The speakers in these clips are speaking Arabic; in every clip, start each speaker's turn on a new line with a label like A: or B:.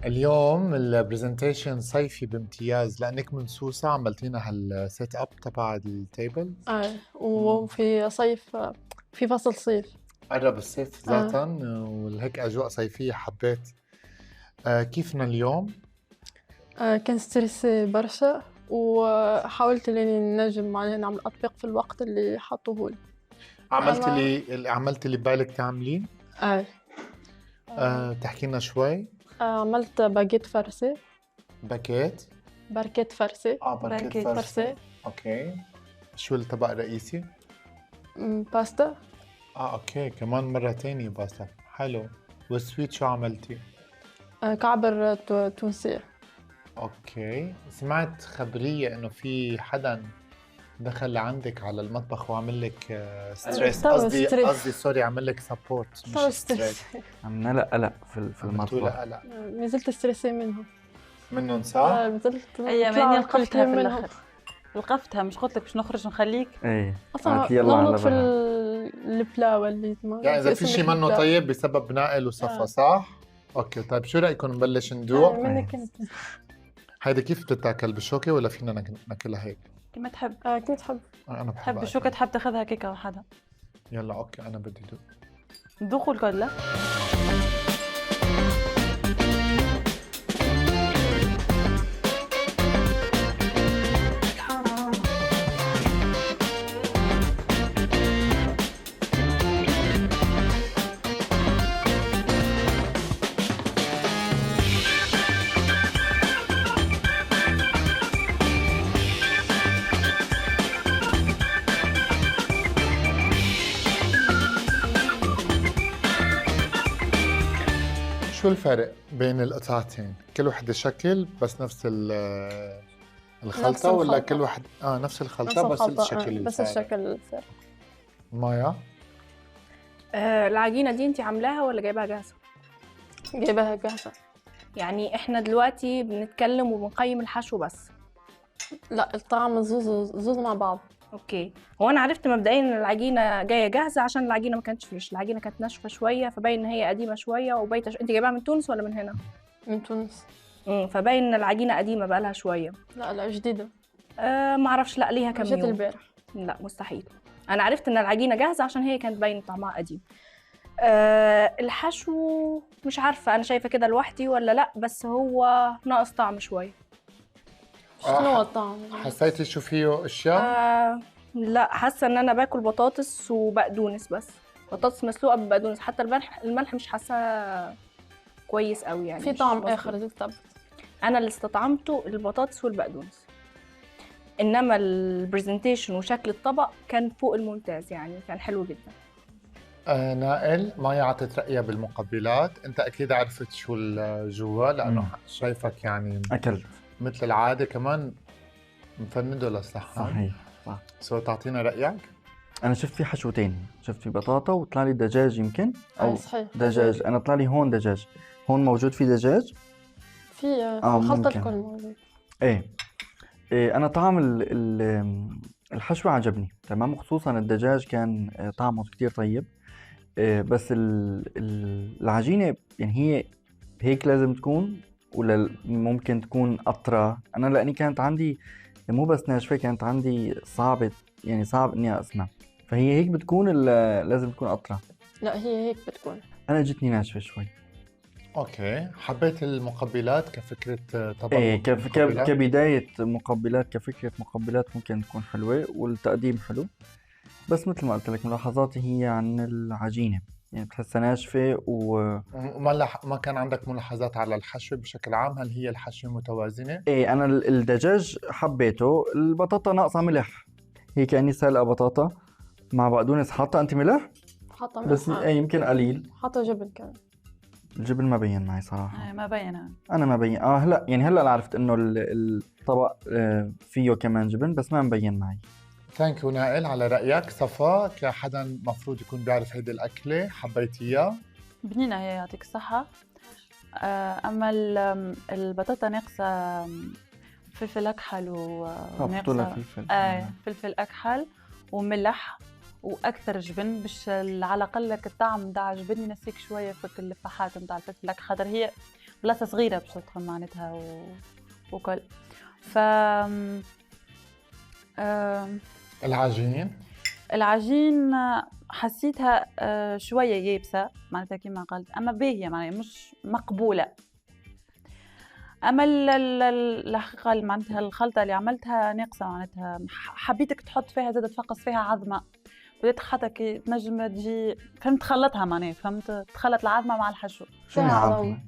A: اليوم البرزنتيشن صيفي بامتياز لأنك من سوسة عملتينا هالسيت اب تبع التيبل.
B: وفي صيف، في فصل صيف.
A: قرب الصيف ذاتا وهيك أجواء صيفية حبيت. كيفنا اليوم؟
B: كان ستريسي برشا، وحاولت اني نجم معناها نعمل اطباق في الوقت اللي حطوه لي.
A: عملت اللي ببالك تعملين؟ تحكي لنا شوي.
B: عملت باجيت فرسي.
A: باكيت؟
B: باركيت فرسي.
A: باكيت فرسي. اوكي. شو الطبق الرئيسي؟
B: باستا.
A: اوكي، كمان مرة تانية باستا، حلو. والسويت شو عملتي؟
B: كعبر تونسية.
A: اوكي، سمعت خبرية انه في حدا دخل لعندك على المطبخ وعمل لك ستريس، قصدي سوري، عمل لك سبورت مش ستريس.
C: عملنا قلق في المطبخ.
A: لا
B: ما زلت ستريسي منهم
A: صح؟
B: ما زلت
D: اياماني لقفتها في الاخر، لقفتها مش قلت لك باش نخرج نخليك.
C: ايه
B: اصلا نغلط في البلا واللي
A: يعني اذا في شيء منه طيب بسبب نائل وصفا صح؟ اوكي طيب شو رايكم نبلش ندوق؟
B: منك انت.
A: هيدا كيف بتتاكل بالشوكه ولا فينا ناكلها هيك؟
D: كما تحب.
B: كيف تحب.
A: انا
D: تحب بالشوكه، تحب تاخذها كيكه وحدها.
A: يلا اوكي انا بدي دوق.
D: ذوقوا الكل. لا
A: شو الفرق بين القطعتين؟ كل وحدة شكل بس نفس الخلطة ولا كل واحد نفس الخلطة بس الشكل
B: بس الشكل الفرق.
A: مايا؟
E: العجينة دي انتي عاملاها ولا جايبها جاهزة؟
B: جايبها جاهزة.
E: يعني احنا دلوقتي بنتكلم وبنقيم الحشو بس.
B: لا، الطعم زوز مع بعض.
E: اوكي، هو انا عرفت مبدئيا ان العجينة جاية جاهزة عشان العجينة ما كانتش فريش، العجينة كانت ناشفة شوية فباين ان هي قديمة شوية وبايتة انت جايباها من تونس ولا من هنا؟
B: من تونس.
E: فباين ان العجينة قديمة بقالها شوية.
B: لا جديدة.
E: معرفش، لا ليها كام يوم.
B: جت البارح.
E: لا مستحيل، انا عرفت ان العجينة جاهزة عشان هي كانت باين طعمها قديم. الحشو مش عارفة أنا شايفة كده لوحدي ولا لأ، بس هو ناقص طعم شوية.
B: شنو هو الطعم؟
A: حسيتي شو فيه أشياء؟
E: لا، حاسة إن أنا باكل بطاطس وبقدونس بس، بطاطس مسلوقة ببقدونس، حتى الملح مش حاسة كويس قوي يعني.
B: في طعم آخر زلت.
E: أنا اللي استطعمته البطاطس والبقدونس، إنما البرزنتيشن وشكل الطبق كان فوق الممتاز يعني، كان حلو جدا.
A: نائل، مايا عطت رأيها بالمقبلات، انت اكيد عرفت شو جوا لانه شايفك يعني
C: اكلت
A: مثل العاده كمان مفنده للصحه.
C: صحيح صح.
A: سو تعطينا رأيك؟
C: انا شفت في حشوتين، شفت في بطاطا وطلع لي دجاج يمكن او
B: صحيح.
C: دجاج. انا طلع لي هون دجاج، هون موجود في دجاج
B: في خلطة الكل موجود.
C: ايه انا طعم الحشو عجبني تمام، خصوصا الدجاج كان طعمه كتير طيب. بس العجينة يعني هي هيك لازم تكون ولا ممكن تكون أطرى؟ أنا لأني كانت عندي مو بس ناشفة، كانت عندي صعبة، يعني صعب إني أقسمها، فهي هيك بتكون لازم تكون أطرى؟
B: لا هي هيك بتكون.
C: أنا جتني ناشفة شوي.
A: أوكي، حبيت المقبلات كفكرة طبق؟
C: إيه كبداية مقبلات، كفكرة مقبلات ممكن تكون حلوة والتقديم حلو، بس مثل ما قلت لك ملاحظاتي هي عن العجينة، يعني بتحسها ناشفة
A: ما كان عندك ملاحظات على الحشو بشكل عام؟ هل هي الحشو متوازنة؟
C: ايه انا الدجاج حبيته، البطاطا ناقصة ملح، هي كأني سلقة بطاطا مع بقدونس. حاطة انت ملح؟
B: حاطة ملح
C: بس ايه يمكن قليل.
B: حاطة جبن كمان.
C: الجبن ما بين معي صراحة.
D: ما بين.
C: انا ما بين هلا يعني هلا عرفت انه الطبق فيه كمان جبن بس ما مبين معي.
A: ثانك يو نائل على رأيك. صفا كحدا مفروض يكون بيعرف هيدي الأكلة حبيتيها؟
D: بنينة هي، يعطيك الصحة. أما البطاطا ناقصة فلفل أكحل وناقصة فلفل أكحل وملح وأكثر جبن باش على الأقل لك الطعم ده عجبني. نسيك شوية فك اللفاحات نتاع الفلفل الأكحل، خاطر هي بلاصه صغيره باش تدخل معناتها وكل. ف العجين حسيتها شويه يابسه معناتها كيما قلت، اما باهيه معناتها مش مقبوله. اما الحقيقه معناتها الخلطه اللي عملتها ناقصه معناتها، حبيتك تحط فيها زاد تفقس فيها عظمه، بدات خاطر كي تنجم تجي فهمت تخلطها معناها، فهمت تخلط العظمه مع الحشو.
C: شنو عظمه؟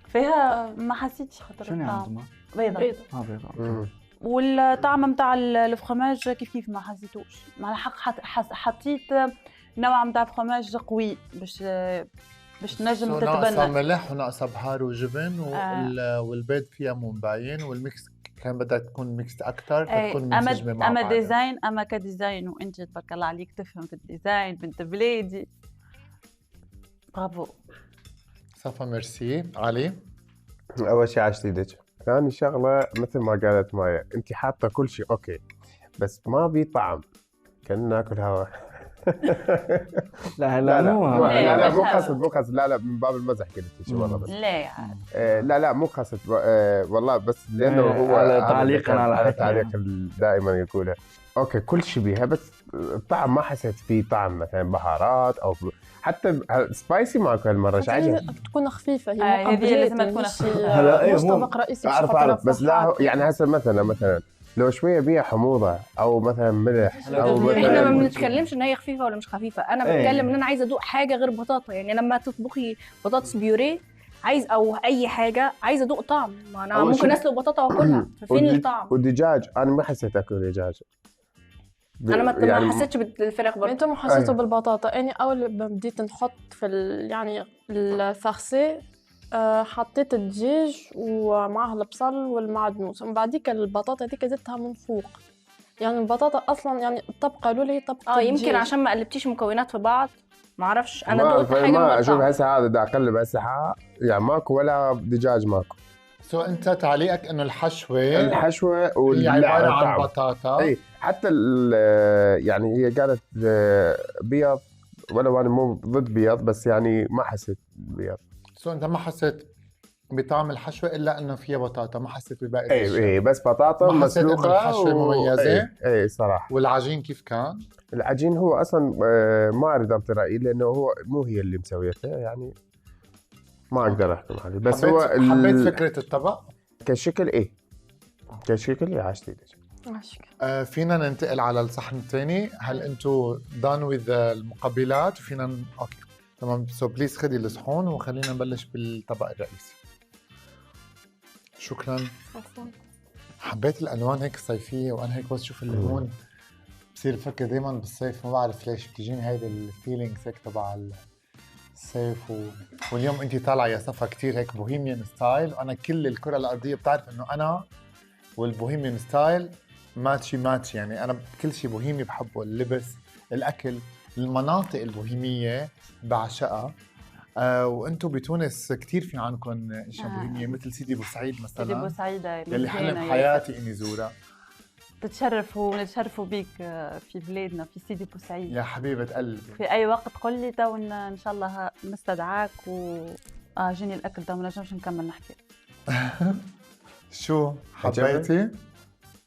D: فيها ما حسيتش خاطر
C: شنو عظمه؟
D: بيضه.
C: بيضه.
D: والطعم نتاع الفخماج كيف ما حسيتوش، مع الحق حطيت نوع نتاع فخماج قوي باش نجم تتبنى.
A: ناقصه ملح وناقصه بهار وجبن والبيض فيها مو مبين، والميكس كان بدها تكون ميكس اكثر فتكون منسجمه مع بعض.
D: اما ديزاين، اما كديزاين وانت تبارك الله عليك تفهم في الديزاين بنت بلادي. برافو.
A: صفا ميرسي. علي؟
F: اول شيء عشت ايدك. ثاني شغله مثل ما قالت مايا، انت حاطه كل شيء اوكي بس ما بي طعم، كنا ناكل هوا.
C: لا
F: مو قصد لا من باب المزح قلت شيء والله. بس
D: لا يعني
F: لا مو قصد والله، بس لانه هو
C: تعليقا على
F: تعليق دائما يقولها اوكي كل شيء بيها، بس الطعم ما حسيت فيه طعم مثلا بهارات او حتى سبايسي معك هالمره. ايش عجب
B: تكون خفيفه
D: هي لازم تكون خفيفه.
B: هلا مش طبق رئيسي.
F: اعرف بس لا يعني هسه مثلا لو شويه بيها حموضه او مثلا ملح او مثلا.
E: احنا ما بنتكلمش ان هي خفيفه ولا مش خفيفه، انا بتكلم ان انا عايزه ادوق حاجه غير بطاطا. يعني لما تطبخي بطاطس بيوريه او اي حاجه عايزه ادوق طعم، ما انا ممكن اسلق بطاطا واكلها، ففين الطعم؟
F: والدجاج انا ما حسيت اكل دجاج.
E: انا ما حسيتش بالفراخ برضه.
B: انتم حسيتوا بالبطاطا. اني اول ما بديت نحط في يعني الفارسي حطيت الدجاج ومعها البصل والمعدنوس، ومن بعديك البطاطا هذيك زدتها من فوق. يعني البطاطا اصلا يعني الطبقه الاولى هي طبقه
E: يمكن عشان ما قلبتيش مكونات في بعض، ما اعرفش. انا دوقت حاجه
F: ما اشوف هسه هذا دا اقلب هسه يعني ماكو ولا دجاج ماكو.
A: انت تعليقك انه الحشوه
F: هي
A: عباره عن بطاطا.
F: اي حتى يعني هي قالت بيض، ولو انا مو ضد بيض بس يعني ما حسيت بيض.
A: انت ما حسيت بطعم الحشوه الا انه فيها بطاطا، ما حسيت بباقي الاشياء.
F: اي بس بطاطا مسلوقه.
A: الحشوه مميزه.
F: اي صراحه.
A: والعجين كيف كان؟
F: العجين هو اصلا ما اريد انطي رايي لانه هو مو هي اللي مسويته، يعني ما اقدر احكم عليه. بس
A: حبيت فكره الطبق
F: كشكل. كشكل عاشت ايدك.
A: فينا ننتقل على الصحن الثاني. هل انتم دان وذ المقبلات؟ وفينا اوكي تمام. سو بليز خدي الصحون وخلينا نبلش بالطبق الرئيسي. شكرا. حبيت الالوان هيك الصيفيه، وانا هيك بس شوف الليمون بصير افكر دائما بالصيف. ما بعرف ليش بتجيني هيدي الفيلينغز هيك تبع الصيف واليوم انت طالعه يا صفا كثير هيك بوهيميان ستايل، وانا كل الكره الارضيه بتعرف انه انا والبوهيميان ستايل ماتشي. يعني انا كل شيء بوهيمي بحبه، اللبس، الاكل، المناطق البوهيميه بعشقها. وانتم بتونس كثير في عندكم اشياء بوهيميه مثل سيدي بورسعيد مثلا.
D: سيدي بورسعيد
A: اللي حلم حياتي اني زورها.
D: نتشرفوا بيك في بلادنا في سيدي بورسعيد
A: يا حبيبه قلبي.
D: في اي وقت قل لي تو ان شاء الله نستدعاك جيني الاكل تو ما نجمش نكمل نحكي.
A: شو حبيتي؟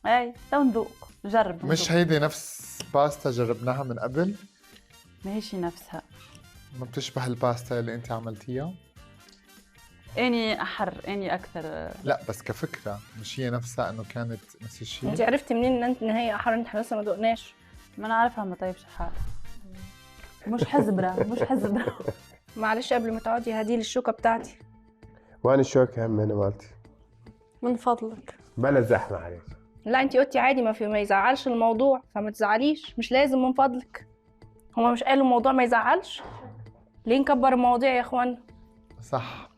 D: اي تو نذوق نجرب.
A: مش هيدي نفس باستا جربناها من قبل؟
D: ما هيش نفسها،
A: ما بتشبه الباستا اللي انت عملتيها؟
D: اني احر اني اكثر.
A: لا بس كفكره مش هي نفسها انه كانت نفس الشيء.
E: انت عرفتي منين ان هي احر؟ انت لسه ما دقناش.
D: ما نعرفها ما طيب شحال. مش حزبره
E: معلش قبل ما تقعدي هدي الشوكه بتاعتي.
F: وانا الشوكه هم هنا مالتي
B: من فضلك
F: بلا زحمه عليك.
E: لا انت قلتي عادي ما يزعلش الموضوع، فما تزعليش. مش لازم من فضلك. هما مش قالوا الموضوع ما يزعلش؟ ليه نكبر المواضيع يا اخوان؟
A: صح.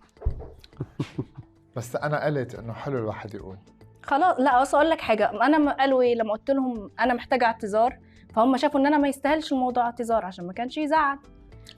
A: بس انا قلت انه حلو الواحد يقول
E: خلاص. لا بس اقول لك حاجه، انا قالوا ايه لما قلت لهم انا محتاجه اعتذار، فهم شافوا ان انا ما يستاهلش الموضوع اعتذار عشان ما كانش يزعل،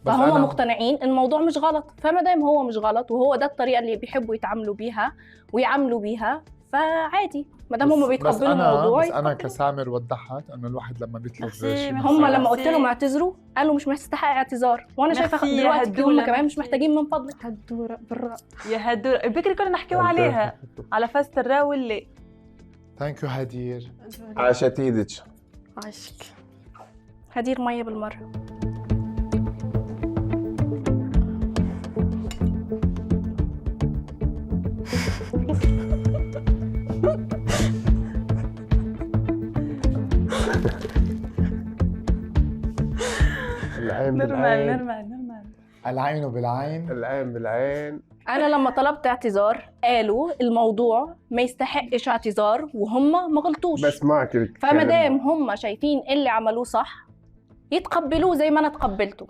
E: فهم مقتنعين الموضوع مش غلط. فما دام هو مش غلط وهو ده الطريقه اللي بيحبوا يتعاملوا بيها ويعاملوا بيها، فعادي ما دام هم بيتقبلوا الموضوع.
A: بس انا كسامر وضحت انه الواحد لما بيطلب شيء
E: هم لما قلت لهم اعتذروا قالوا مش مستحق اعتذار، وانا شايفه دلوقتي هم كمان مش محتاجين من فضلك.
B: هالدورة بالرأي
D: يا هدور بكري كنا نحكيو عليها على فاست الراوي اللي
A: ثانك يو هدير.
F: عاشت ايدك.
B: عاشك.
E: هدير ميه بالمره.
F: العين بالعين.
D: نرمال
A: العين بالعين.
F: العين بالعين.
E: انا لما طلبت اعتذار قالوا الموضوع ما يستحقش اعتذار وهم ما غلطوش،
F: بس معك
E: فما دام هم شايفين اللي عملوه صح يتقبلوه زي ما انا تقبلته.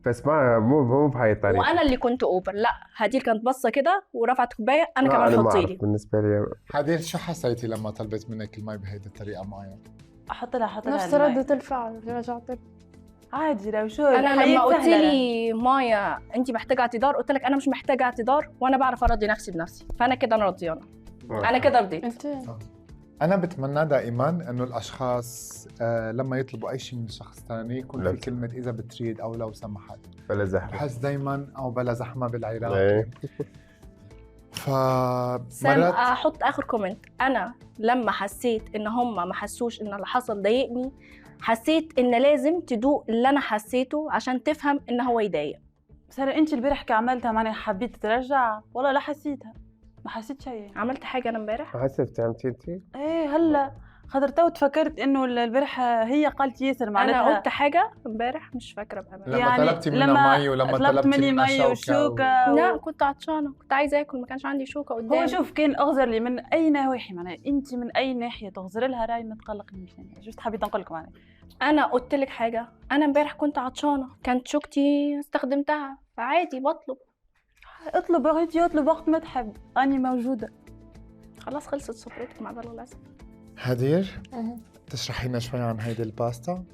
F: بس ما مو بهاي الطريقه.
E: وانا اللي كنت اوبر، لا هدير كانت بصه كده ورفعت كوبايه، انا كمان
F: أنا ما
E: حطي
F: أعرف
E: لي.
F: بالنسبه لي.
A: هدير شو حسيتي لما طلبت منك المي بهيدي الطريقه معي؟
D: احط لها
B: نفس ردة الفعل رجعت
D: عادي لو شو.
E: انا لما قلت لي مايا انت محتاجه اعتذار قلت لك انا مش محتاجه اعتذار وانا بعرف ارضي نفسي بنفسي، فانا كده انا راضيانه. انا كده رضيت.
B: انت
A: أنا بتمنى دائماً إنه الأشخاص لما يطلبوا أي شيء من شخص ثاني يكون في كلمة إذا بتريد أو لو سمحت.
F: بلا زحمة.
A: بحس دايماً أو بلا زحمة بالعراق.
F: إيه.
E: سام أحط آخر كومنت. أنا لما حسيت إن هم ما حسوش إن اللي حصل ضايقني، حسيت إن لازم تدوق اللي أنا حسيته عشان تفهم إن هو يضايق.
D: سارة أنت البارح عملتها ماني حبيت ترجع ولا لا حسيتها؟ ما حسيت شيء.
E: عملت حاجة أنا امبارح؟
F: حسيت عملتي أنت؟
D: إيه هلا خاطر تفكرت إنه البارح هي قالت ياسر معناتها.
E: أنا قلت حاجة امبارح مش فاكرة بأمانة.
A: لما
D: يعني
A: طلبتي منها مي ولما طلبت مني
D: مي وشوكة
E: لا كنت عطشانة، كنت عايزة آكل، ما كانش عندي شوكة قدامي.
D: هو شوف كان أغزر لي من أي نواحي معناها، أنت من أي ناحية تغزر لها راي ما تقلقنيش يعني، جست حبيت نقول لكم معناها.
E: أنا قلت لك حاجة، أنا امبارح كنت عطشانة، كانت شوكتي استخدمتها، فعادي بطلب.
D: اطلب بغيتي اطلب وقت ما تحب، أني موجودة.
E: خلاص خلصت سفرتك مع بلغ الأسف.
A: هدير تشرحي لنا شوي عن هيدي الباستا؟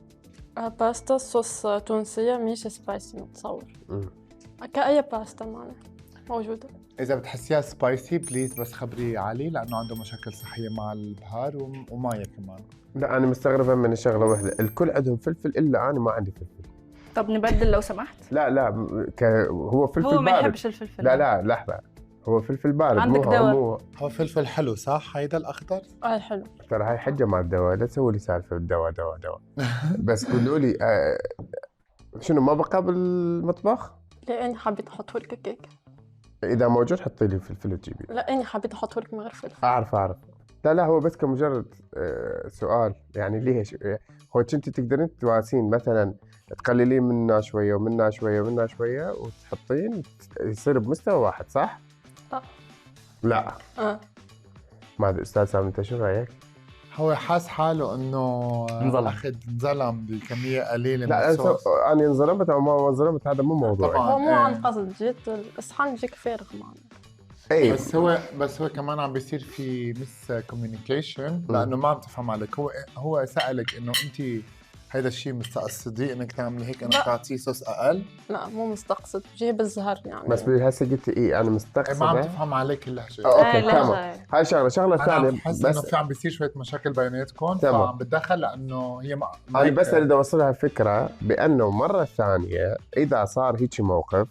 B: باستا صوص تونسية مش سبايسي متصور كأي باستا معنا موجودة.
A: إذا بتحسيها سبايسي بليز بس خبري علي لأنه عنده مشاكل صحية مع البهار ومايا كمان.
F: لا أنا مستغربة من شغلة واحدة، الكل عندهم فلفل إلا أنا ما عندي فلفل.
E: طب نبدل لو سمحت؟
F: لا هو فلفل بارد.
D: هو ما يحبش الفلفل.
F: لا لحظة، هو فلفل بارد.
D: عندك دواء.
A: هو فلفل حلو صح؟ هيدا الأخضر؟
B: حلو.
F: ترى هاي حجة مع الدواء، لا تسوي لي سالفة الدواء دواء. بس قولوا لي شنو ما بقى بالمطبخ؟
B: لأني حبيت أحطه لك كيك.
F: إذا موجود حطي لي فلفل وتجيبي.
B: لأني حبيت أحطه لك من غير فلفل.
F: أعرف. لا هو بس كمجرد سؤال يعني ليش هو كنتي تقدرين تواسين مثلا تقللين منها شوية ومنها شوية ومنها شوية وتحطين يصير بمستوى واحد صح؟ لا ما أدري أستاذ سامي أنت شو رأيك؟
A: هو حاس حاله انه انظلم بكميه قليله من الصوص.
F: انا انظلمت او ما انظلمت هذا مو موضوع.
B: هو مو عن قصد، جيت الصحن بيجيك فارغ معنا.
F: ايه
A: بس هو كمان عم بيصير في مس كوميونيكيشن لانه ما عم تفهم عليك. هو سالك انه انت هيدا الشيء مستقصدي انك تعملي هيك انك تعطيه صوص اقل؟
B: لا مو مستقصد، جيب الزهر يعني.
F: بس هسه قلت ايه انا مستقصد
A: ما عم تفهم عليك اللهجه.
F: اوكي تمام. هاي شغله ثانيه
A: بس انه في عم بيصير شويه مشاكل بيناتكم فعم بتدخل لانه هي
F: انا بس اريد اوصلها فكره بانه مره ثانيه اذا صار هيك موقف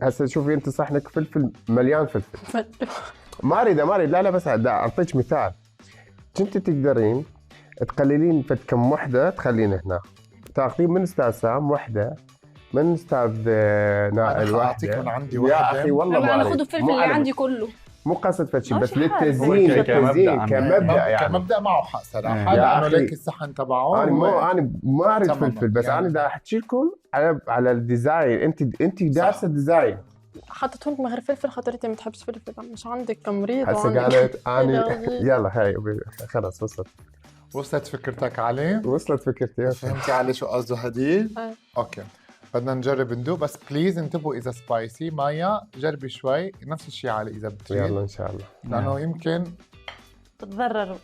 F: هسه شوفي انت صحنك فلفل مليان فلفل ما اريد لا بس اعطيك مثال. كنت تقدرين تقللين فد كم وحده تخلين هنا تاخذين من استاذ سام وحده من استاذ نائل
A: واحده من عندي
F: يا اخي والله ما
E: انا اخذ الفلفل اللي عندي كله
F: مو قصد فد شيء بس للتزيين كمبدا يعني
A: كمبدا معه حق صراحه لانه ليك الصحن تبعه
F: انا ما اريد فلفل بس انا بدي احكي لكم على الديزاين. انت دارسه الديزاين
B: حطيته لك من غير فلفل خاطرتي ما بتحبش فلفل مش عندك كمريض.
F: هسه قالت اني يلا هاي خلص
A: وصلت فكرتك عليه؟
F: وصلت فكرتي.
A: فهمتي عليه شو قصده هدير؟ اوكي بدنا نجرب ندوق بس بليز انتبهوا اذا سبايسي. مايا جربي شوي نفس الشيء علي اذا بتريد.
F: يلا ان شاء الله
A: لانه يمكن
D: تتضرروا.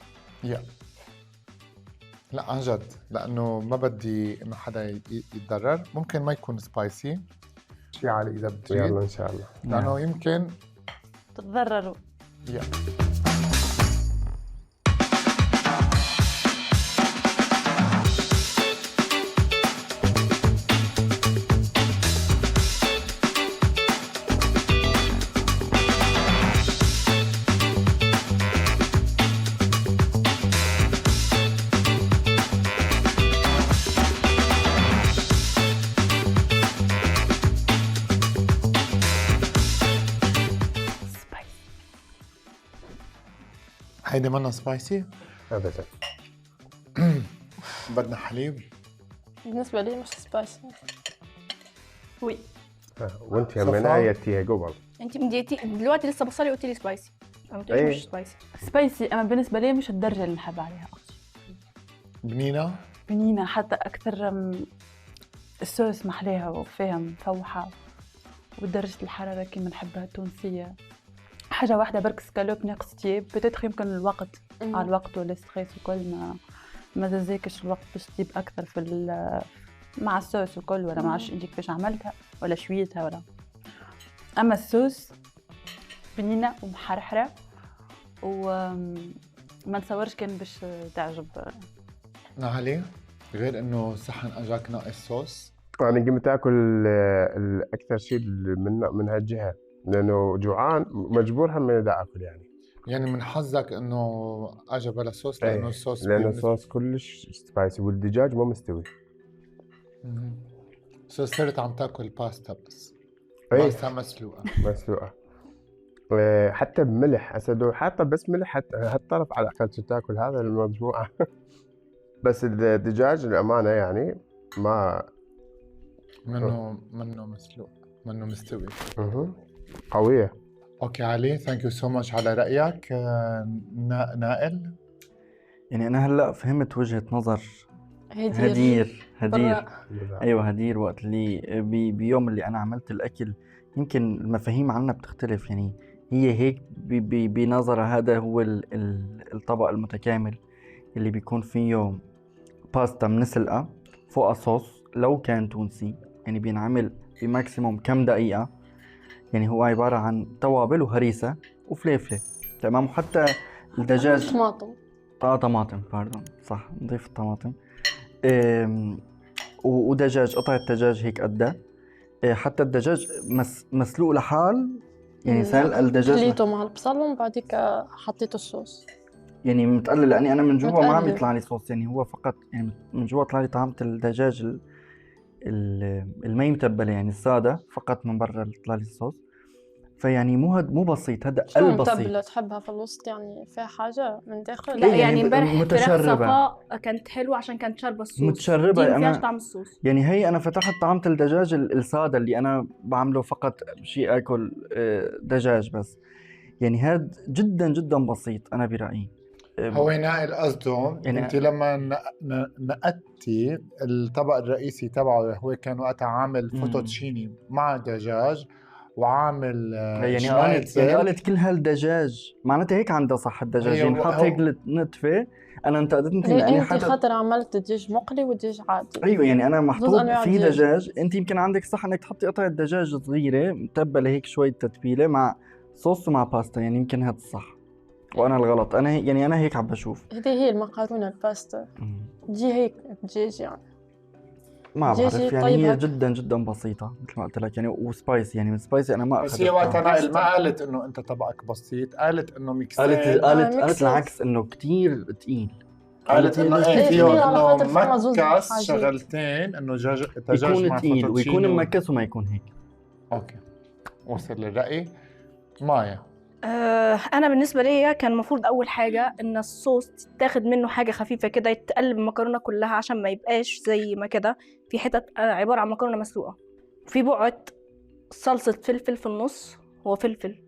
A: لا عن جد لانه ما بدي انه حدا يتضرر. ممكن ما يكون سبايسي شيء علي اذا بتريد.
F: يلا ان شاء الله
A: لانه يمكن
D: تتضرروا.
A: هيدي منا سبايسي؟
F: ابدا.
A: بدنا حليب.
B: بالنسبة لي مش سبايسي.
D: وي.
F: وانت يا
A: صفا؟
F: منايتي قبل.
E: انت بديتي دلوقتي لسه بصلي قلتي لي سبايسي، ما قلتيش
F: إيه.
E: مش سبايسي.
D: سبايسي انا بالنسبه لي مش الدرجه اللي نحب عليها.
A: بنينة؟
D: بنينه حتى اكثر الصوص محليها وفيها مفوحه، ودرجه الحراره كيما نحبها التونسيه. حاجه واحده برك سكالوب ناقص تياب، بتاتخ يمكن الوقت على الوقت والستريس وكل ما تزيكش الوقت باش تجيب اكثر في مع الصوص وكل، ولا ما عرفش انت كيفاش عملتها ولا شويتها ولا. اما الصوص بنينه ومحرحره وما نتصورش كان باش تعجب.
A: نهالي غير انه صحن اجاك ناقص صوص.
F: انا قمت اكل اكثر شيء من هالجهه، لانه جوعان مجبور هم دا اكل
A: يعني من حظك انه اجى بلا صوص لانه الصوص
F: لانه الصوص كلش سبايسي والدجاج مو مستوي.
A: صرت عم تاكل باستا بس.
F: أي.
A: باستا مسلوقه.
F: حتى بملح اسدو حاطه بس ملح هالطرف على الاقل تاكل هذا المجموعه. بس الدجاج الامانه يعني ما
A: منه مسلوق، منه مستوي.
F: قويه.
A: اوكي علي، ثانك يو سو ماتش على رايك. نائل،
C: يعني انا هلا فهمت وجهة نظر
B: هدير.
C: هدير. ايوه هدير، وقت اللي بيوم اللي انا عملت الاكل يمكن المفاهيم عنا بتختلف. يعني هي هيك بنظرها هذا هو الطبق المتكامل اللي بيكون فيه باستا منسلقة فوق صوص لو كان تونسي، يعني بينعمل بماكسيموم كم دقيقة. يعني هو عبارة عن توابل وهريسة وفليفلة، تمام. وحتى الدجاج طماطم باردون، صح، نضيف الطماطم. ودجاج، قطعة دجاج هيك قدها. حتى الدجاج مسلوق لحال، يعني سلق الدجاج
B: خليته مع البصل ومن بعديك حطيت الصوص،
C: يعني متقلل، لاني انا من جوا ما عم يطلع لي صوص، يعني هو فقط يعني من جوا طلع لي طعمة الدجاج المي متبلة، يعني السادة، فقط من برا طلع لي الصوص. فيعني مو بسيط، هذا قلب بسيط.
B: متبلة تحبها في الوسط يعني فيها حاجة من داخل؟
E: لا
C: إيه
E: يعني امبارح فراخ
C: متشربة.
E: صفاء كانت حلوه عشان كانت شاربه الصوص،
C: متشربة.
E: دي ما
C: أنا
E: فيهاش طعم الصوص.
C: يعني هي انا فتحت طعمة الدجاج السادة اللي انا بعمله، فقط شيء اكل دجاج بس. يعني هذا جدا جدا بسيط انا برأيي.
A: هو نائل قصده
C: يعني
A: انت لما نقدتي الطبق الرئيسي تبعه، هو كان وقتها عامل فوتوتشيني مع دجاج وعامل
C: يعني قالت كل هالدجاج، معناتها هيك عندها صح الدجاج، يعني حط هيك نتفه. انا انتقدتني لاني
B: انت خاطر عملت دجاج مقلي ودجاج عادي.
C: ايوه يعني انا محطوط في دجاج، انت يمكن عندك صح انك تحطي قطعه دجاج صغيره متبله هيك شويه تتبيله مع صوص ومع باستا، يعني يمكن هذا الصح وانا الغلط. انا يعني انا هيك عم بشوف.
B: هي المكرونه الباستا تجي هيك دجاج، يعني
C: ما بعرف، يعني هي جدا جدا بسيطه مثل ما قلت لك، يعني وسبايسي، يعني من سبايسي انا ما اخذت.
A: بس هي وقتها نائل ما قالت انه انت طبقك بسيط، قالت انه ميكسين.
C: قالت العكس، انه كثير ثقيل.
A: قالت انه فيه انه مكس شغلتين، انه دجاج
C: يكون ثقيل ويكون مكس وما يكون هيك.
A: اوكي، وصل للرأي. مايا،
E: انا بالنسبه لي كان المفروض اول حاجه ان الصوص تاخد منه حاجه خفيفه كده، يتقلب المكرونه كلها عشان ما يبقاش زي ما كده في حتت عباره عن مكرونه مسلوقه، في بقعه صلصه فلفل في النص، هو فلفل.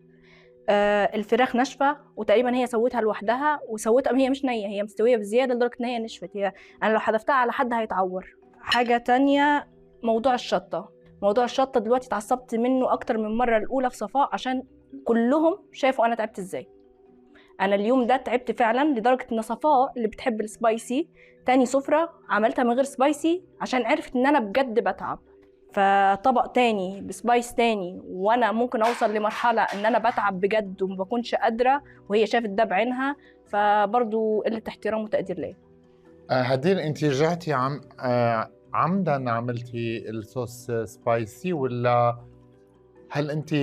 E: الفراخ ناشفه وتقريبا هي سوتها لوحدها، وسوتها هي مش نيه، هي مستويه بزياده لدرجه ان هي نشفت. هي انا لو حذفتها على حد هيتعور. حاجه تانية، موضوع الشطه دلوقتي اتعصبت منه اكتر من مره، الاولى في صفاء عشان كلهم شافوا انا تعبت ازاي. انا اليوم ده تعبت فعلا، لدرجه ان صفاء اللي بتحب السبايسي تاني سفره عملتها من غير سبايسي عشان عرفت ان انا بجد بتعب. فطبق تاني بسبايس تاني وانا ممكن اوصل لمرحله ان انا بتعب بجد وما بكونش قادره، وهي شافت ده بعينها، فبرضو قله احترام وتقدير ليا.
A: هدير، انت رجعتي عمدا عملتي الصوص سبايسي، ولا هل انت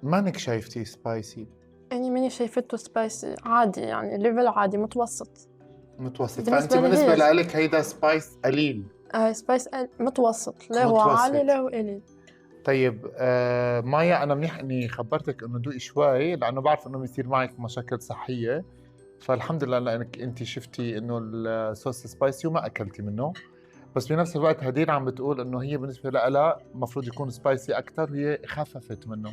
A: مانك شايفتي سبايسي؟
B: يعني ماني شايفته سبايسي، عادي يعني ليفل عادي متوسط.
A: فانت بالنسبه لك هيدا سبايس قليل؟
B: سبايس متوسط، لا هو عالي لا هو قليل.
A: طيب مايا، انا منيح اني خبرتك انه دوقي شوي، لانه بعرف انه بيصير معك مشاكل صحيه. فالحمد لله لانك انت شفتي انه الصوص سبايسي وما اكلتي منه، بس بنفس الوقت هدير عم بتقول انه هي بالنسبه لها المفروض يكون سبايسي اكثر وهي خففت منه.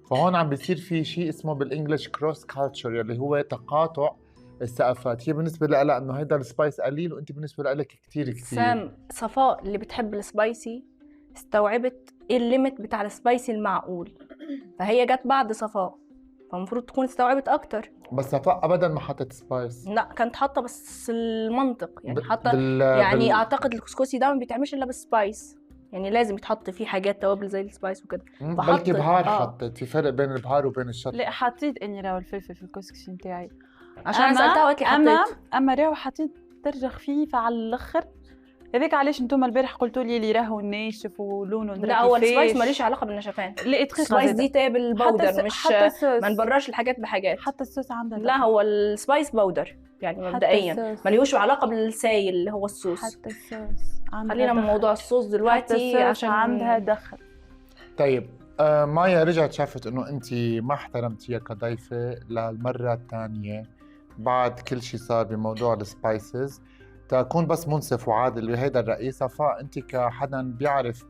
A: فهون عم بيصير في شيء اسمه بالانجلش كروس كالتشر اللي هو تقاطع الثقافات. هي بالنسبه لها انه هيدا السبايس قليل وانت بالنسبه لك كثير كثير.
E: سام صفاء اللي بتحب السبايسي استوعبت ايه الليمت بتاع السبايسي المعقول، فهي جت بعد صفاء فالمفروض تكون استوعبت اكتر.
A: بس صفاء ابدا ما حطت سبايس.
E: لا كانت حاطه بس المنطق يعني حاطه
A: يعني
E: اعتقد الكسكسي ده ما بيتعملش الا بالسبايس، يعني لازم يتحط فيه حاجات توابل زي السبايس وكده.
A: بلكي بهار حطت. في فرق بين البهار وبين الشطه.
D: لا حطيت اني راهو الفلفل في الكسكسي نتاعي
E: عشان انا سالتها وقت لي حطيت.
D: اما راهو حطيت درجه خفيفه على الاخر. هذاك علاش انتم البارح قلتوا لي اللي راهو ناشف ولونه
E: لا هو السبايس ماليش علاقه بالنشفان.
D: السبايس
E: دي تابل باودر مش ما نبررش الحاجات بحاجات.
D: حتى الصوص عندها
E: لا هو السبايس باودر يعني مبدئيا مليوش علاقه بالسايل اللي هو الصوص.
D: حتى الصوص
E: خلينا من موضوع الصوص دلوقتي عشان
D: عندها دخل.
A: طيب مايا رجعت شافت انه انت ما احترمتيها كضيفه للمره الثانيه بعد كل شيء صار بموضوع السبايسز. تكون بس منصف وعادل بهيدا الرأي. صفاء انت كحدا بيعرف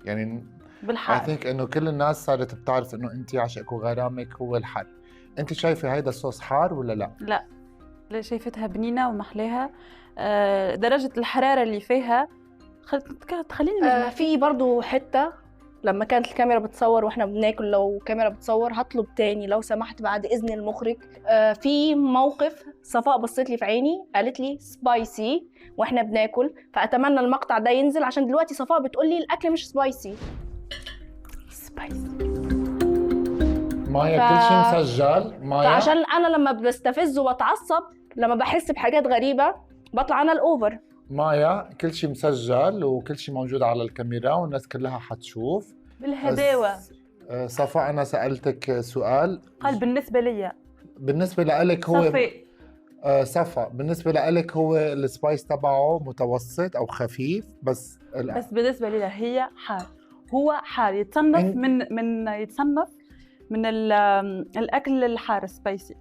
A: يعني
D: بالحار
A: I think انه كل الناس صارت بتعرف انه انت عشقك وغرامك هو الحر. انت شايفه هيدا الصوص حار ولا لا؟
D: لا شايفتها بنينه ومحلاها. درجه الحراره اللي فيها تخليني
E: في برضو حته لما كانت الكاميرا بتصور واحنا بناكل، لو كاميرا بتصور هطلب تاني لو سمحت بعد اذن المخرج. في موقف صفاء بصت لي في عيني قالت لي سبايسي واحنا بناكل، فاتمنى المقطع ده ينزل عشان دلوقتي صفاء بتقول لي الاكل مش سبايسي.
A: مايا كل شيء مسجل. مايا
E: فعشان انا لما بستفز واتعصب لما بحس بحاجات غريبه بطلع انا الاوفر.
A: مايا كل شيء مسجل وكل شيء موجود على الكاميرا والناس كلها حتشوف
D: بالهداوه.
A: صفاء انا سألتك سؤال.
D: قال بالنسبه لي
A: بالنسبه لك هو صفا بالنسبه لك هو السبايس تبعه متوسط او خفيف بس
D: بالنسبه لي هي حار. هو حار يتصنف يتصنف من الاكل الحار سبايسي.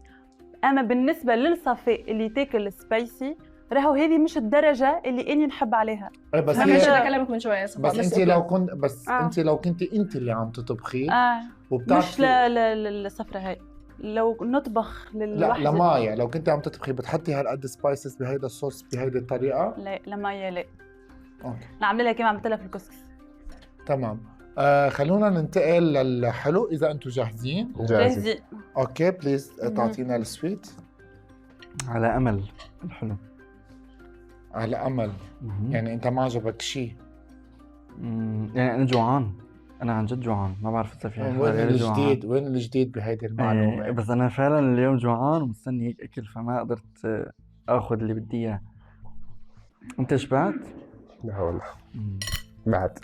D: اما بالنسبه للصفاء اللي تاكل سبايسي راهو هذه مش الدرجه اللي اني نحب عليها.
A: بس
E: انا كلامك من شويه
A: بس انت لو كنت انت لو كنت انت اللي عم تطبخي
D: وبتعرفي مش للسفره هاي لو نطبخ
A: لا لمايا لو كنت عم تطبخي بتحطي هالقد سبايسز بهيدا الصوص بهيدي الطريقه؟
D: لا لمايا لا.
A: اوكي
D: نعمل لها كما عملت لها في الكسكس.
A: تمام. خلونا ننتقل للحلو اذا انتم جاهزين.
F: جاهزين.
A: اوكي بليز تعطينا السويت.
C: على امل الحلو.
A: على امل. يعني انت ما عجبك شيء؟
C: يعني انا جوعان، انا عن جد جوعان، ما بعرف اذا في
A: وين الجديد بهيدي المعلومه؟
C: بس انا فعلا اليوم جوعان ومستني هيك اكل فما قدرت اخذ اللي بدي اياه. انت شبعت؟
F: لا والله بعد.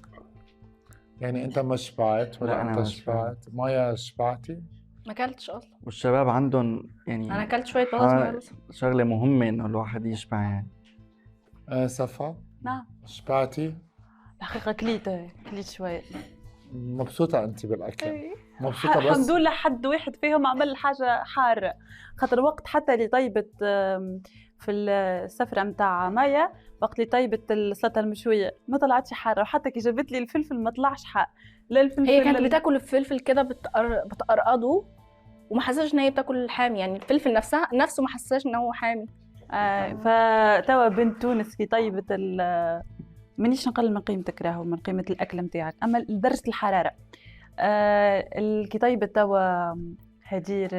A: يعني انت ما شبعت ولا انت شبعت؟ مايا شبعتي؟
E: ما اكلتش اصلا.
C: والشباب عندهم يعني
E: انا اكلت شويه بطاطس مهروسه.
C: شغله مهمه انه الواحد يشبع يعني.
A: صفا؟
D: نعم.
A: شبعتي؟
D: الحقيقه كليت شويه.
A: مبسوطه انت بالاكل؟ مبسوطه بس
D: الحمد لله حد واحد فيهم عمل حاجه حاره. خاطر وقت حتى اللي طيبت في السفره نتاع مايا وقت اللي طيبت السلطه المشويه ما طلعتش حاره، وحتى كي جابت لي الفلفل ما طلعش حار. لا الفلفل
E: هي كانت بتاكل الفلفل كده بتقرقضه وما حسيتش ان هي بتاكل حامي، يعني الفلفل نفسه ما حسيتش ان هو حامي.
D: فتوا بنت تونس كي طيبت مانيش نقلل من قيمتك راهو من قيمه الاكل نتاعك، اما درجه الحراره كي طيبت توا هدير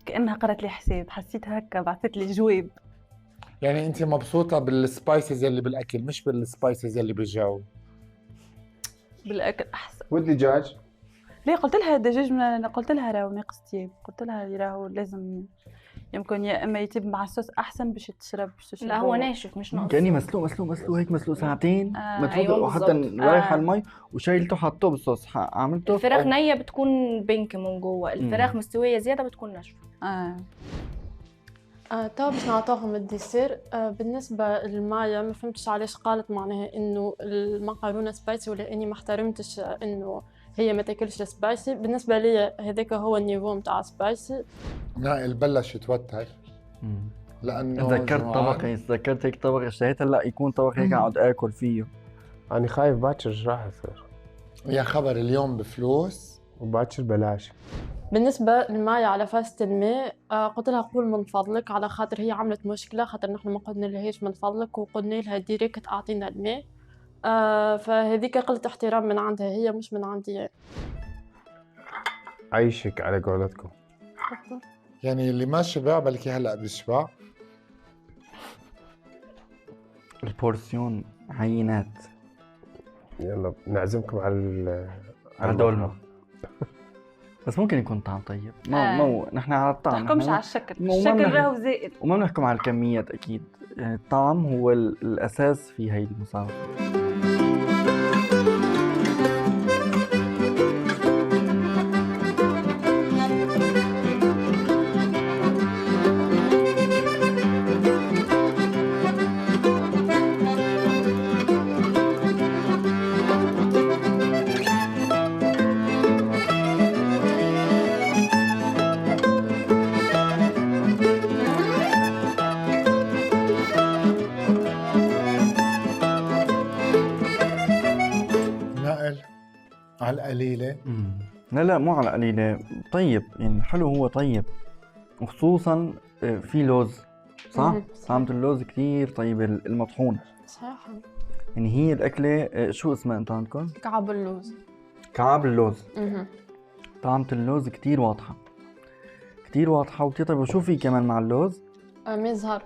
D: كانها قرأت لي حساب، حسيت هكا بعثت لي جواب.
A: يعني انت مبسوطه بالسبايسز اللي بالاكل مش بالسبايسز اللي بالجو؟
D: بالاكل احسن.
F: والدجاج؟
D: ليه قلت لها الدجاج قلت لها راهو ناقص طياب، قلت لها راهو لازم يمكن يا اما يتب مع الصوص احسن باش تشرب.
E: لا هو ناشف مش ناقص.
C: كاني مسلوق هيك مسلوق ساعتين
E: أيوة
C: وحتى رايح على المي وشايلته حطوه بالصوص عملته.
E: الفراخ نيه بتكون بينك من جوه، الفراخ مستويه زياده بتكون ناشفه.
B: تو باش نعطوهم الديسير. بالنسبه لمايا ما فهمتش علاش قالت معناها انه المقارونه سبايسي، ولا اني ما احترمتش انه هي ما تاكلش سبايسي. بالنسبه لي هذاك هو النيفو متاع سبايسي.
A: نائل بلش يتوتر لانه
C: تذكرت
A: جوعان.
C: طبق، تذكرت هيك طبق اشتهيت هلا يكون طبق هيك اقعد اكل فيه.
F: أنا خايف باكر إيش راح يصير،
A: يا خبر اليوم بفلوس
F: وباكر بلاش.
B: بالنسبة لمايا على فازة الماء قلت لها قول من فضلك، على خاطر هي عملت مشكلة، خاطر نحن ما قلنا لهاش من فضلك وقلنا لها ديريكت أعطينا الماء. فهذيك قلة احترام من عندها هي مش من عندي.
F: عيشك على قولتكم.
A: يعني اللي ما شبع بلكي هلا بيشبع.
C: البورسيون عينات.
F: يلا نعزمكم على
C: دولمة. بس ممكن يكون طعم طيب. مو نحن على الطعم،
D: تحكمش على الشكل، الشكل راهو زائد
C: وما بنحكم على الكميات اكيد. يعني الطعم هو الاساس في هي المسابقة.
A: على القليلة.
C: لا مو على قليلة، طيب يعني حلو، هو طيب، وخصوصا في لوز صح؟ طعمة اللوز كتير طيبة المطحونة.
B: صحيح.
C: يعني هي الأكلة شو اسمها أنتوا عندكم؟
B: كعب اللوز.
C: كعب اللوز. طعمة اللوز كتير واضحة، كتير واضحة وكتير طيبة. وشو في كمان مع اللوز؟
B: مزهر.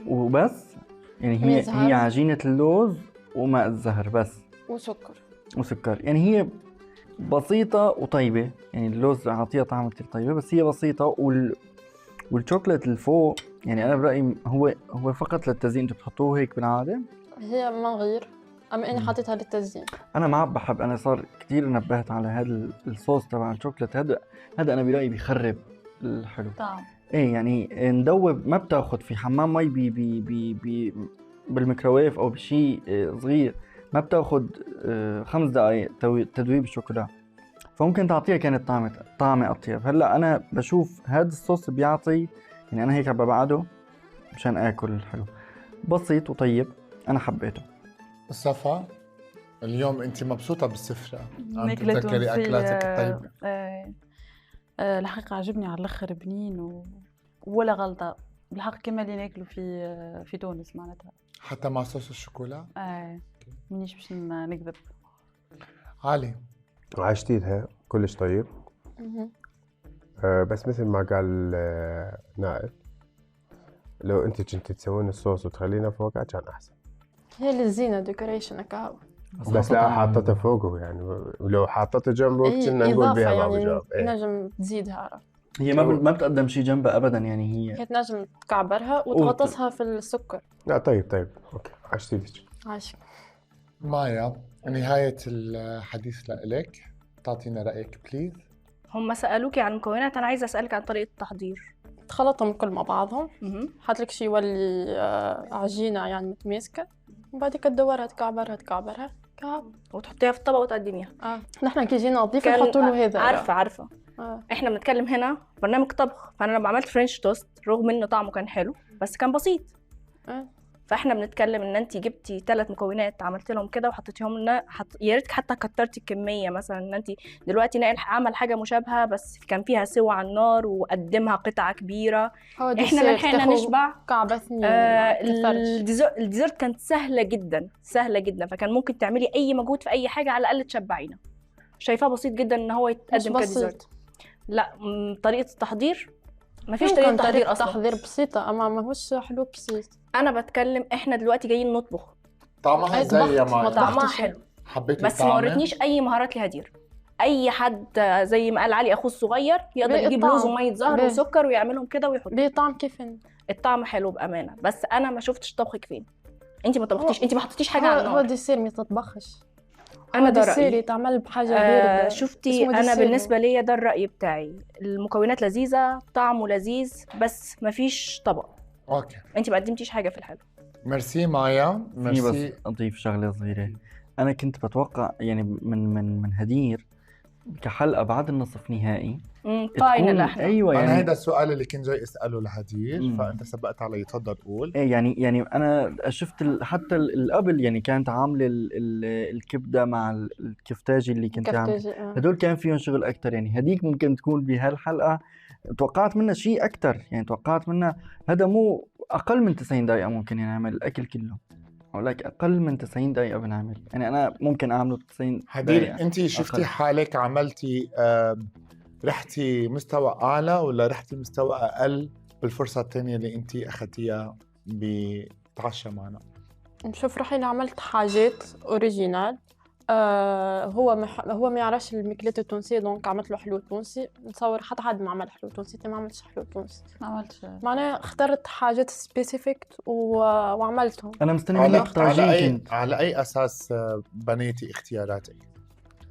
C: وبس؟ يعني هي عجينة اللوز وماء الزهر بس. وسكر. يعني هي بسيطة وطيبة. يعني اللوز عطيها طعم كتير طيبة، بس هي بسيطة. والشوكولات الفوق يعني أنا برأيي هو فقط للتزيين. أنتوا بتحطوه هيك بالعادة؟
B: هي من غير، أما أنا حطيتها للتزيين.
C: أنا ما بحب، أنا صار كتير نبهت على هذا الصوص تبع الشوكولات. هذا أنا برأيي بيخرب الحلو.
D: طعم.
C: إيه يعني ندوب، ما بتاخد في حمام مي بي بالميكروويف أو بشيء صغير، ما بتاخد 5 دقائق تدويب الشوكولا، فممكن تعطيها كانت طعمة أطيب. هلا أنا بشوف هذا الصوص بيعطي، يعني أنا هيك ببعده مشان آكل الحلو، بسيط وطيب، أنا حبيته.
A: صفا اليوم أنت مبسوطة بالسفرة، عم
D: ماكلة
A: تتذكري أكلاتك الطيبة.
D: الحقيقة عجبني على الآخر، بنين ولا غلطة بالحق كما اللي ناكلوا في تونس معناتها،
A: حتى مع صوص الشوكولا.
D: منيش باش نكذب.
A: علي
F: عشتيتها كلش طيب. بس مثل ما قال نائل، لو انت كنت تسوين الصوص وتخلينه فوقها كان احسن.
B: هي اللي زينة ديكوريشن كهو.
F: بس لا حاطته فوقه، يعني لو حاطته جنبه كنا نقول بها بابا جواب.
B: نجم تزيدها.
C: هي ما بتقدم شيء جنبها ابدا، يعني هي
B: تنجم تكعبرها وتغطسها في السكر.
F: لا طيب اوكي. عشتيتك.
B: عاشق.
A: مايا، نهاية الحديث لإلك، تعطينا رأيك بليز.
E: هم سألوكي عن المكونات، أنا عايزة أسألك عن طريقة التحضير.
B: تخلطهم الكل مع بعضهم، حطلك شي يولي عجينة يعني متماسكة، وبعد كده تدورها تكعبرها كعب
E: وتحطيها في الطبق وتقدميها.
B: نحن كي جينا نضيف نحطوا له هذا.
E: عارفة. احنا بنتكلم هنا برنامج طبخ، فأنا لما عملت فرنش توست رغم إنه طعمه كان حلو بس كان بسيط. فاحنا بنتكلم ان انت جبتي 3 مكونات عملت لهم كده وحطيتيهم لنا، يا ريت حتى كترتي الكميه. مثلا ان انت دلوقتي نائل عمل حاجه مشابهه بس كان فيها سوا على النار وقدمها قطعه كبيره، احنا ما لحقنا نشبع.
B: كعبتني.
E: الديزرت كانت سهله جدا، فكان ممكن تعملي اي مجهود في اي حاجه على الاقل تشبعينا. شايفاه بسيط جدا ان هو يتقدم كديزرت. لا طريقه التحضير ما فيش طريقه تحضير اصلا.
B: تحضير بسيطه اما ماهوش حلو بسيط.
E: انا بتكلم احنا دلوقتي جايين نطبخ.
A: طعمها زي يا مايا،
E: طعمها حلو
A: حبيتي
E: بس ما وريتنيش اي مهارات لهدير. اي حد زي ما قال علي اخوه الصغير يقدر يجيب لوز وميه زهر وسكر ويعملهم كده ويحط.
B: ليه طعم كيف؟
E: الطعم حلو بامانه، بس انا ما شفتش طبخك فين. انت ما طبختيش، انت ما حطيتيش حاجه على النار.
B: هو ديسير ما تطبخش.
E: انا ده
B: رايي تعمل بحاجه بارده.
E: شفتي انا بالنسبه لي ده الراي بتاعي. المكونات لذيذه، طعمه لذيذ، بس ما فيش طبق.
A: اوكي
E: انت ما قدمتيش حاجه في الحلو.
A: ميرسي مايا.
C: ميرسي. بس اضيف شغله صغيره، انا كنت بتوقع يعني من هدير كحلقه بعد النصف نهائي
E: فاينل احنا.
C: ايوه
A: انا
C: يعني
A: هيدا السؤال اللي كنت جاي اساله لهدير،
C: مم.
A: فانت سبقت علي، تفضل قول.
C: إيه يعني انا شفت حتى قبل يعني كانت عامله الكبده مع الكفتاجي اللي كنت عامله،
B: كفتاجي
C: هدول كان فيهم شغل اكثر. يعني هديك ممكن تكون بهالحلقه توقعت منها شيء اكثر، يعني توقعت منها هذا مو اقل من 90 دقيقه ممكن ينعمل الاكل كله، اقول لك اقل من 90 دقيقه بنعمل. يعني انا ممكن اعمله 90
A: هدير
C: دقيقه.
A: انت شفتي
C: أقل.
A: حالك عملتي رحتي مستوى اعلى ولا رحتي مستوى اقل بالفرصه الثانيه اللي انت اخذتيها بتعشى معنا؟
B: نشوف روحي إني عملت حاجات اوريجينال. هو ما يعرفش الماكلات التونسيه، دونك عملت له حلو تونسي. نتصور حتى حد ما عمل حلو تونسي، ما عملتش حلو تونسي.
D: ما عملتش.
B: معناها اخترت حاجات سبيسيفيك وعملتهم.
C: انا مستني منك طاجين. كنت
A: على اي اساس بنيتي اختياراتك؟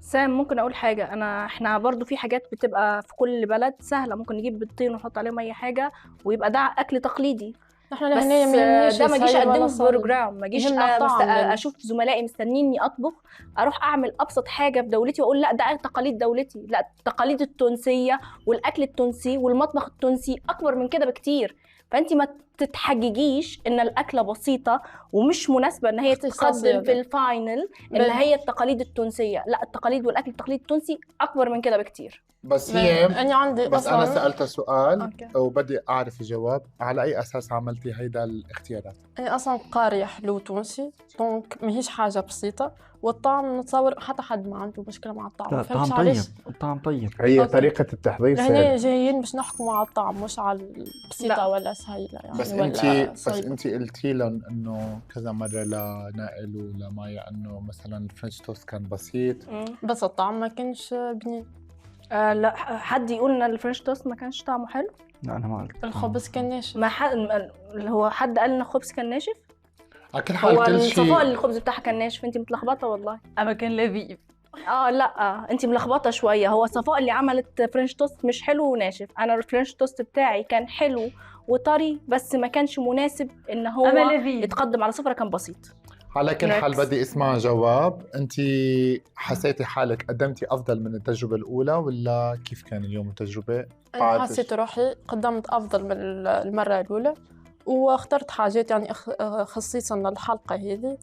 E: سام ممكن اقول حاجه، احنا برضو في حاجات بتبقى في كل بلد سهله، ممكن نجيب بيضتين ونحط عليهم اي حاجه ويبقى ده اكل تقليدي.
B: نحن
E: بس
B: لهنا ما
E: ده ما جيش اقدمه في
B: صار.
E: بروجرام، ما جيش
B: يهمنا الطعم
E: اشوف زملائي مستنيني اطبخ اروح اعمل ابسط حاجه في دولتي واقول لا ده تقاليد دولتي. لا، التقاليد التونسيه والاكل التونسي والمطبخ التونسي اكبر من كده بكتير. فانت ما تتحججيش ان الاكله بسيطه ومش مناسبه ان هي تتقدم في الفاينل ان هي التقاليد التونسيه. لا، التقاليد والاكل التقليدي التونسي اكبر من كده بكتير.
A: بس هي
B: أنا عندي
A: بس انا سالتها سؤال
B: أوكي.
A: وبدي اعرف الجواب. على اي اساس عملتي هيدا الاختيارات؟
B: أنا أصلا قارية حلو تونسي، دونك ماهيش حاجة بسيطة. والطعم نتصور حتى حد ما عنده مشكلة مع الطعم.
C: لا،
B: فهمتش
C: الطعم طيب،
B: علاش
C: الطعم طيب.
F: هي
B: أوكي.
F: طريقة التحضير
B: هنا
F: سهلة.
B: جايين باش نحكموا على الطعم مش على البسيطة
E: لا.
B: ولا سهيلة يعني.
A: بس
B: ولا
A: انت
B: صعيبة.
A: قلتي لهم انه كذا مره لنائل ولمايا انه مثلا الفرنش توست كان بسيط.
B: بس الطعم ما كانش بنين.
E: لا، حد يقول ان الفرنش توست ما كانش طعمه حلو؟
C: لا انا ما قلت.
B: الخبز كان ناشف.
E: ما هو حد قال ان الخبز كان ناشف؟
A: على كل حال
E: هو
A: كل
E: صفاء
A: شيء
E: اللي الخبز بتاعها كان ناشف، انت متلخبطه والله.
D: اما كان لذيذ.
E: لا، انت ملخبطه شويه. هو صفاء اللي عملت فرنش توست مش حلو وناشف. انا الفرنش توست بتاعي كان حلو وطري، بس ما كانش مناسب ان هو
D: أما لذيذ.
E: يتقدم على سفره، كان بسيط.
A: على كل حال
E: بالعكس.
A: بدي اسمع جواب. انت حسيتي حالك قدمتي افضل من التجربه الاولى ولا كيف كان اليوم التجربه؟
B: أنا حسيت روحي قدمت أفضل من المرة الأولى، واخترت حاجات يعني خصيصا للحلقة هذه،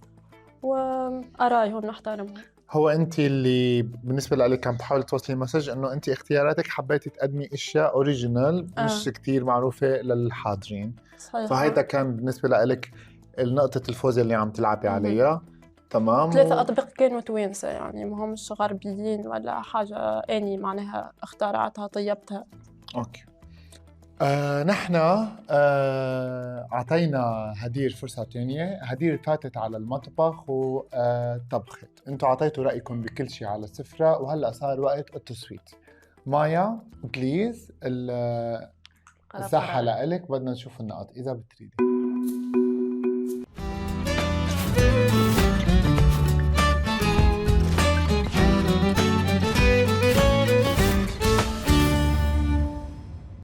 B: وأرايهم نحترمهم.
A: هو انت اللي بالنسبه لك عم تحاولي توصلي مسج انه انت اختياراتك حبيتي تقدمي اشياء اوريجينال مش كتير معروفه للحاضرين.
B: صحيح.
A: فهيدا كان بالنسبه لك نقطه الفوز اللي عم تلعبي عليها. تمام.
B: 3 أطباق كانوا توانسة، يعني ما همش غربيين ولا حاجة أني معناها اخترعتها طيبتها.
A: اوكي. نحن أعطينا هدير فرصة تانية. هدير فاتت على المطبخ وطبخت. انتوا أعطيتوا رأيكم بكل شيء على السفرة، وهلأ صار وقت التصويت. مايا بليز الزحة لإلك، بدنا نشوف النقط إذا بتريدي.